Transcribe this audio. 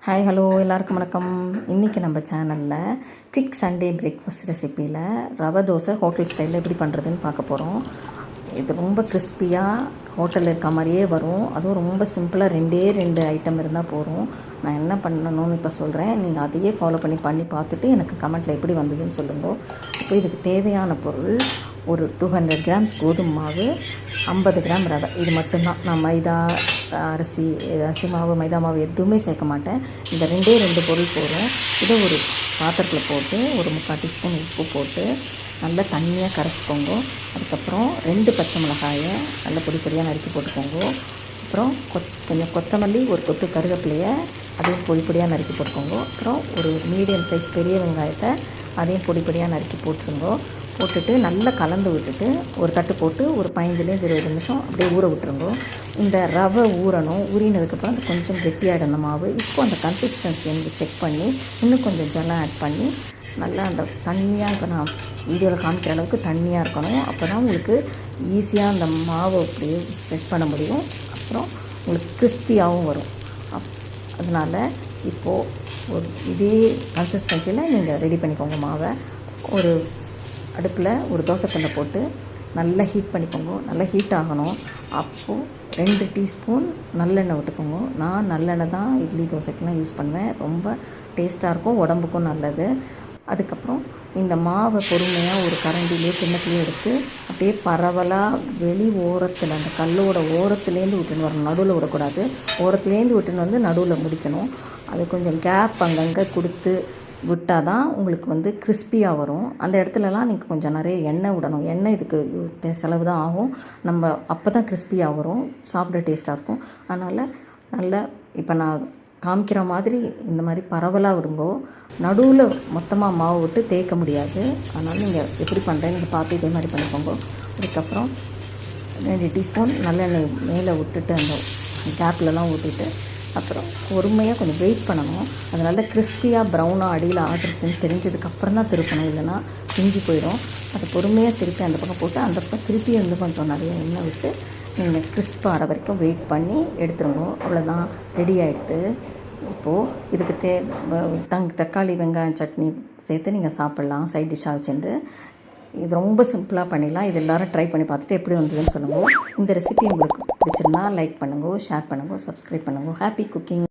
Hi hello எல்லாருக்கும் வணக்கம். இன்றைக்கி நம்ம சேனலில் குவிக் சண்டே பிரேக்ஃபாஸ்ட் ரெசிப்பியில் ரவை தோசை ஹோட்டல் ஸ்டைலில் எப்படி பண்ணுறதுன்னு பார்க்க போகிறோம். இது ரொம்ப கிறிஸ்பியாக ஹோட்டலில் இருக்க மாதிரியே வரும். அதுவும் ரொம்ப சிம்பிளாக ரெண்டு ஐட்டம் இருந்தால் போதும். நான் என்ன பண்ணணும்னு இப்போ சொல்கிறேன். நீங்கள் அதையே ஃபாலோ பண்ணி பார்த்துட்டு எனக்கு கமெண்ட்டில் எப்படி வந்ததுன்னு சொல்லுங்கள். இப்போ இதுக்கு தேவையான பொருள் ஒரு 200 கிராம்ஸ் கோதுமை மாவு, 50 கிராம் ரவை. இது மட்டும்தான். நான் மைதா, அரிசி மாவு, மைதா மாவு எதுவுமே சேர்க்க மாட்டேன். இந்த ரெண்டு பொருள் போதும். இதை ஒரு பாத்திரத்தில் போட்டு ஒரு 3/4 டீஸ்பூன் உப்பு போட்டு நல்லா தண்ணியாக கரைச்சிக்கோங்க. அதுக்கப்புறம் 2 பச்சை மிளகாயை நல்லா பொடியாக நறுக்கி போட்டுக்கோங்க. அப்புறம் கொஞ்சம் கொத்தமல்லி, ஒரு கொத்து கருவேப்பிலையை அதையும் பொடியாக நறுக்கி போட்டுக்கோங்க. அப்புறம் ஒரு மீடியம் சைஸ் பெரிய வெங்காயத்தை அதையும் பொடியாக நறுக்கி போட்டுட்டு நல்லா கலந்து விட்டுட்டு ஒரு தட்டு போட்டு ஒரு 15லேருந்து 20 நிமிஷம் அப்படியே ஊற விட்டுருங்க. இந்த ரவை ஊறணும். ஊறினதுக்கப்புறம் அது கொஞ்சம் கெட்டியாகிடும் அந்த மாவு. இப்போ அந்த கன்சிஸ்டன்சி வந்து செக் பண்ணி இன்னும் கொஞ்சம் ஜலம் ஆட் பண்ணி நல்லா அந்த தண்ணியாக, இப்போ நான் வீடியோவில் காமிக்கிற அளவுக்கு தண்ணியாக இருக்கணும். அப்போ தான் உங்களுக்கு ஈஸியாக அந்த மாவை அப்படியே ஸ்ப்ரெட் பண்ண முடியும். அப்புறம் உங்களுக்கு கிறிஸ்பியாகவும் வரும். அதனால் இப்போது ஒரு இதே கன்சிஸ்டன்சியில் நீங்கள் ரெடி பண்ணிக்கோங்க மாவை. ஒரு அடுப்பில் ஒரு தோசைக்கல்லை போட்டு நல்லா ஹீட் பண்ணிக்கோங்க. நல்லா ஹீட் ஆகணும். அப்போது 2 டீஸ்பூன் நல்லெண்ணெய் விட்டுக்கோங்க. நான் நல்லெண்ணெய் தான் இட்லி தோசைக்கெலாம் யூஸ் பண்ணுவேன். ரொம்ப டேஸ்ட்டாக இருக்கும், உடம்புக்கும் நல்லது. அதுக்கப்புறம் இந்த மாவை பொறுமையாக ஒரு கரண்டிலேயே கிண்ணத்துலேயே எடுத்து அப்படியே பரவலாக வெளி ஓரத்தில் அந்த கல்லோட ஓரத்துலேருந்து விட்டுன்னு வரணும். நடுவில் விடக்கூடாது. ஓரத்துலேருந்து விட்டுன்னு வந்து நடுவில் முடிக்கணும். அது கொஞ்சம் கேப் அங்கங்கே கொடுத்து விட்டால் தான் உங்களுக்கு வந்து கிறிஸ்பியாக வரும். அந்த இடத்துலலாம் நீங்கள் கொஞ்சம் நிறைய எண்ணெய் விடணும். எண்ணெய் இதுக்கு செலவு தான் ஆகும். நம்ம அப்போ தான் கிறிஸ்பியாக வரும், சாப்பிட டேஸ்ட்டாக இருக்கும். அதனால் நல்லா இப்போ நான் காமிக்கிற மாதிரி இந்த மாதிரி பரவலாக விடுங்கோ. நடுவில் மொத்தமாக மாவு விட்டு தேய்க்க முடியாது. அதனால் நீங்கள் எப்படி பண்ணுறேன்னு நீங்கள் பார்த்து இதே மாதிரி பண்ணிக்கோங்க. அதுக்கப்புறம் 2 டீஸ்பூன் நல்லெண்ணெய் மேலே விட்டுட்டு அந்த கேப்லலாம் ஊற்றிட்டு அப்புறம் பொறுமையாக கொஞ்சம் வெயிட் பண்ணணும். அதனால் கிறிஸ்பியாக ப்ரௌனாக அடியில் ஆடுறதுன்னு தெரிஞ்சதுக்கப்புறம் தான் திருப்பணும், இல்லைன்னா பிஞ்சு போயிடும். அதை பொறுமையாக திருப்பி அந்த பக்கம் போட்டு அந்த பக்கம் திருப்பி வந்து கொஞ்சம் நிறைய எண்ணெய் விட்டு நீங்கள் கிறிஸ்ப் ஆகிற வரைக்கும் வெயிட் பண்ணி எடுத்துருங்க. அவ்வளோதான், ரெடி ஆகிடுது. இப்போது இதுக்கு தக்காளி வெங்காயம் சட்னி சேர்த்து நீங்கள் சாப்பிட்லாம் சைட் டிஷ்ஷாக வச்சுட்டு. இது ரொம்ப சிம்பிளாக பண்ணிடலாம். இது எல்லோரும் ட்ரை பண்ணி பார்த்துட்டு எப்படி வந்ததுன்னு சொல்லுங்கள். இந்த ரெசிபி உங்களுக்கு பிடிச்சிருந்தா லைக் பண்ணுங்க, ஷேர் பண்ணுங்க, சப்ஸ்கிரைப் பண்ணுங்க. Happy cooking.